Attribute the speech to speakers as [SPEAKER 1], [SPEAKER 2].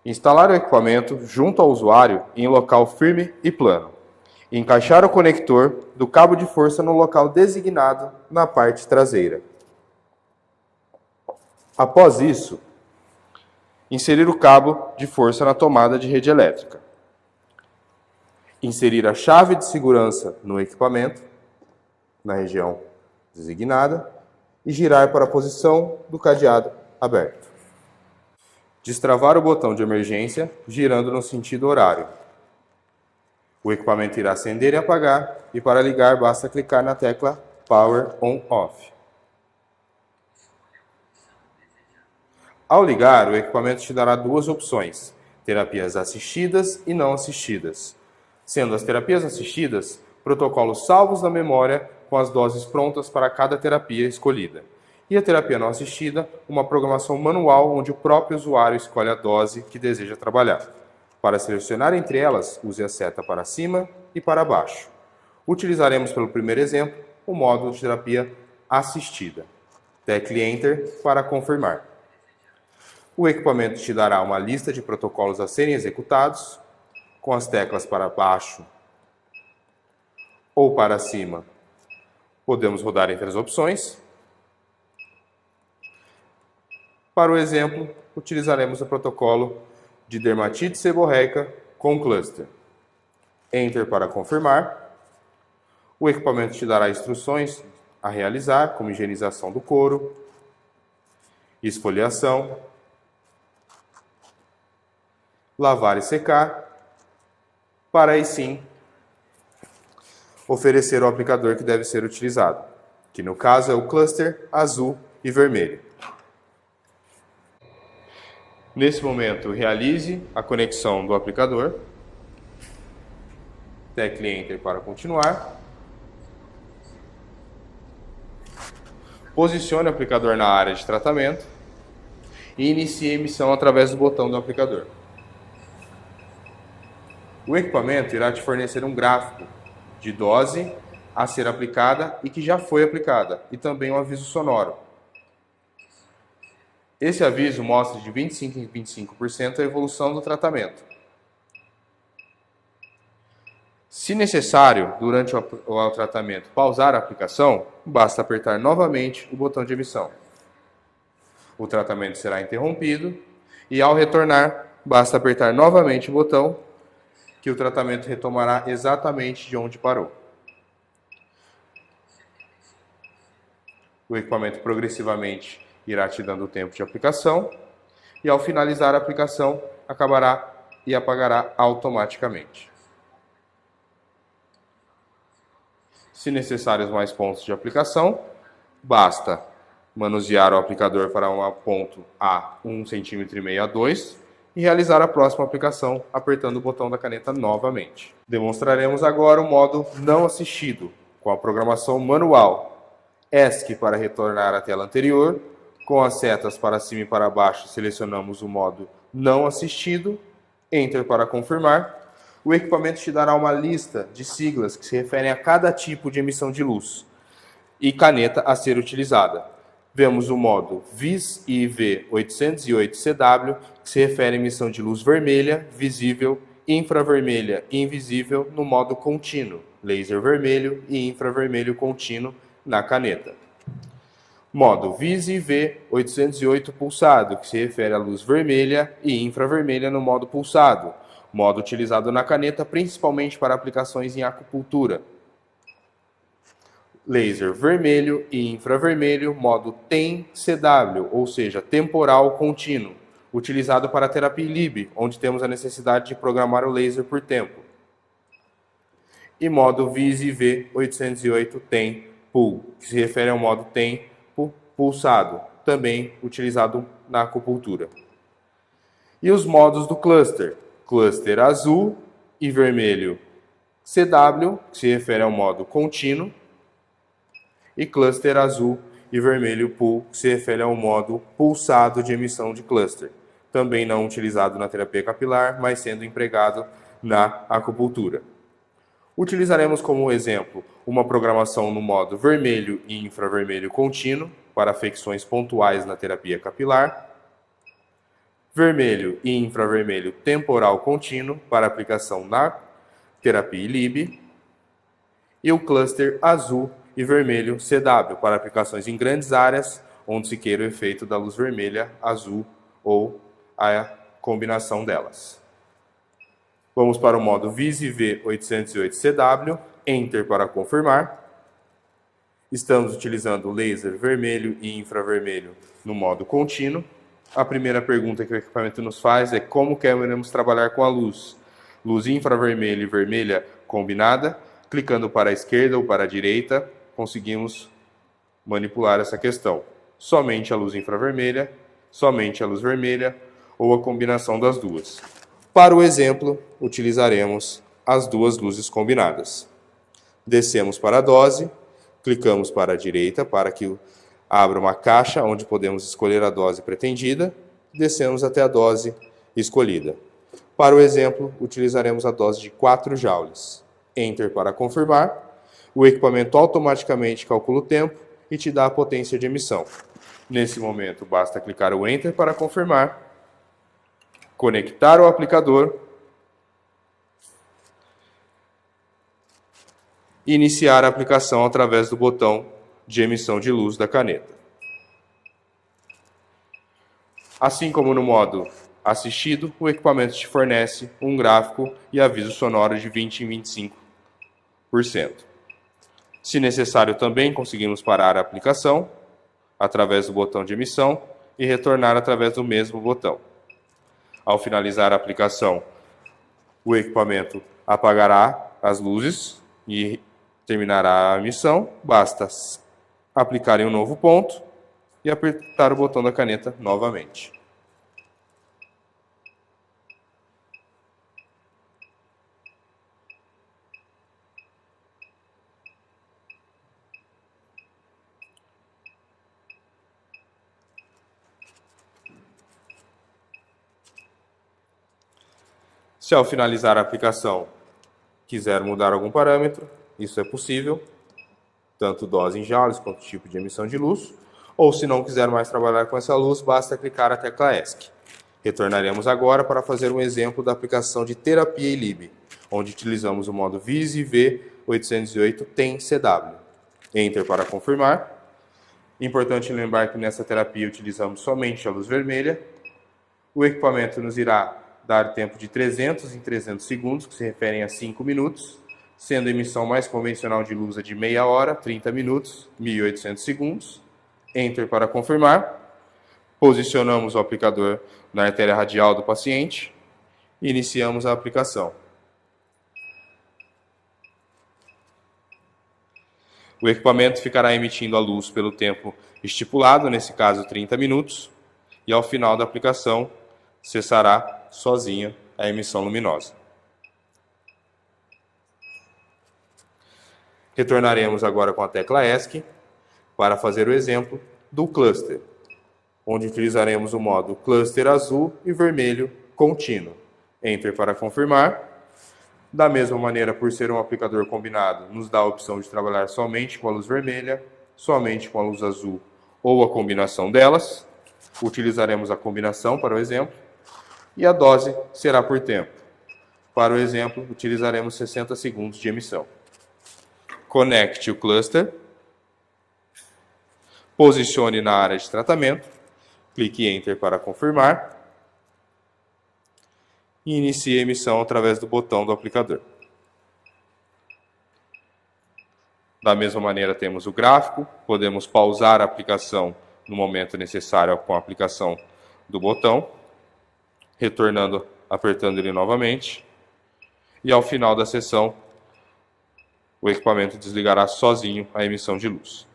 [SPEAKER 1] Instalar o equipamento junto ao usuário em local firme e plano. Encaixar o conector do cabo de força no local designado na parte traseira. Após isso, inserir o cabo de força na tomada de rede elétrica. Inserir a chave de segurança no equipamento, na região designada, e girar para a posição do cadeado aberto. Destravar o botão de emergência, girando no sentido horário. O equipamento irá acender e apagar, e para ligar basta clicar na tecla Power On/Off. Ao ligar, o equipamento te dará duas opções: terapias assistidas e não assistidas. Sendo as terapias assistidas, protocolos salvos na memória com as doses prontas para cada terapia escolhida. E a terapia não assistida, uma programação manual onde o próprio usuário escolhe a dose que deseja trabalhar. Para selecionar entre elas, use a seta para cima e para baixo. Utilizaremos pelo primeiro exemplo o módulo de terapia assistida. Tecle Enter para confirmar. O equipamento te dará uma lista de protocolos a serem executados, com as teclas para baixo ou para cima. Podemos rodar entre as opções. Para o exemplo, utilizaremos o protocolo de dermatite seborreica com cluster. Enter para confirmar. O equipamento te dará instruções a realizar, como higienização do couro, esfoliação, lavar e secar, para aí sim oferecer o aplicador que deve ser utilizado, que no caso é o cluster azul e vermelho. Nesse momento, realize a conexão do aplicador. Tecle Enter para continuar. Posicione o aplicador na área de tratamento e inicie a emissão através do botão do aplicador. O equipamento irá te fornecer um gráfico de dose a ser aplicada e que já foi aplicada, e também um aviso sonoro. Esse aviso mostra de 25% em 25% a evolução do tratamento. Se necessário, durante o tratamento, pausar a aplicação, basta apertar novamente o botão de emissão. O tratamento será interrompido e, ao retornar, basta apertar novamente o botão que o tratamento retomará exatamente de onde parou. O equipamento progressivamente irá te dando o tempo de aplicação e, ao finalizar a aplicação, acabará e apagará automaticamente. Se necessários mais pontos de aplicação, basta manusear o aplicador para um ponto a 1,5 cm a 2 e realizar a próxima aplicação apertando o botão da caneta novamente. Demonstraremos agora o modo não assistido, com a programação manual. ESC para retornar à tela anterior, com as setas para cima e para baixo selecionamos o modo não assistido, Enter para confirmar. O equipamento te dará uma lista de siglas que se referem a cada tipo de emissão de luz e caneta a ser utilizada. Vemos o modo VIS IV 808CW, que se refere à emissão de luz vermelha, visível, infravermelha e invisível no modo contínuo, laser vermelho e infravermelho contínuo na caneta. Modo VIS IV 808 pulsado, que se refere à luz vermelha e infravermelha no modo pulsado, modo utilizado na caneta principalmente para aplicações em acupuntura. Laser vermelho e infravermelho, modo TEM-CW, ou seja, temporal contínuo, utilizado para a terapia LIB, onde temos a necessidade de programar o laser por tempo. E modo VIS-IV 808 TEM-PUL, que se refere ao modo TEM pulsado, também utilizado na acupuntura. E os modos do cluster: cluster azul e vermelho CW, que se refere ao modo contínuo, e cluster azul e vermelho PUL, que se refere ao modo pulsado de emissão de cluster, também não utilizado na terapia capilar, mas sendo empregado na acupuntura. Utilizaremos como exemplo uma programação no modo vermelho e infravermelho contínuo para afecções pontuais na terapia capilar, vermelho e infravermelho temporal contínuo para aplicação na terapia ILIB, e o cluster azul e vermelho CW para aplicações em grandes áreas onde se queira o efeito da luz vermelha, azul ou a combinação delas. Vamos para o modo VIS-IV 808CW, Enter para confirmar. Estamos utilizando o laser vermelho e infravermelho no modo contínuo. A primeira pergunta que o equipamento nos faz é como queremos trabalhar com a luz. Luz infravermelha e vermelha combinada. Clicando para a esquerda ou para a direita, conseguimos manipular essa questão. Somente a luz infravermelha, somente a luz vermelha ou a combinação das duas. Para o exemplo, utilizaremos as duas luzes combinadas. Descemos para a dose, clicamos para a direita para que abra uma caixa onde podemos escolher a dose pretendida. Descemos até a dose escolhida. Para o exemplo, utilizaremos a dose de 4 joules. Enter para confirmar. O equipamento automaticamente calcula o tempo e te dá a potência de emissão. Nesse momento, basta clicar o Enter para confirmar, conectar o aplicador e iniciar a aplicação através do botão de emissão de luz da caneta. Assim como no modo assistido, o equipamento te fornece um gráfico e aviso sonoro de 20 em 25%. Se necessário também, conseguimos parar a aplicação através do botão de emissão e retornar através do mesmo botão. Ao finalizar a aplicação, o equipamento apagará as luzes e terminará a emissão. Basta aplicar em um novo ponto e apertar o botão da caneta novamente. Se ao finalizar a aplicação quiser mudar algum parâmetro, isso é possível, tanto dose em joules quanto tipo de emissão de luz, ou se não quiser mais trabalhar com essa luz, basta clicar a tecla ESC. Retornaremos agora para fazer um exemplo da aplicação de terapia ILIB, onde utilizamos o modo VIS-IV 808 TEM-CW. Enter para confirmar. Importante lembrar que nessa terapia utilizamos somente a luz vermelha. O equipamento nos irá dar tempo de 300 em 300 segundos, que se referem a 5 minutos, sendo a emissão mais convencional de luz a de meia hora, 30 minutos, 1800 segundos. Enter para confirmar. Posicionamos o aplicador na artéria radial do paciente e iniciamos a aplicação. O equipamento ficará emitindo a luz pelo tempo estipulado, nesse caso 30 minutos, e ao final da aplicação cessará sozinha a emissão luminosa. Retornaremos agora com a tecla ESC para fazer o exemplo do cluster, onde utilizaremos o modo cluster azul e vermelho contínuo. Enter para confirmar. Da mesma maneira, por ser um aplicador combinado, nos dá a opção de trabalhar somente com a luz vermelha, somente com a luz azul ou a combinação delas. Utilizaremos a combinação para o exemplo. E a dose será por tempo. Para o exemplo, utilizaremos 60 segundos de emissão. Conecte o cluster. Posicione na área de tratamento. Clique em Enter para confirmar. E inicie a emissão através do botão do aplicador. Da mesma maneira, temos o gráfico. Podemos pausar a aplicação no momento necessário com a aplicação do botão, retornando, apertando ele novamente. E ao final da sessão, o equipamento desligará sozinho a emissão de luz.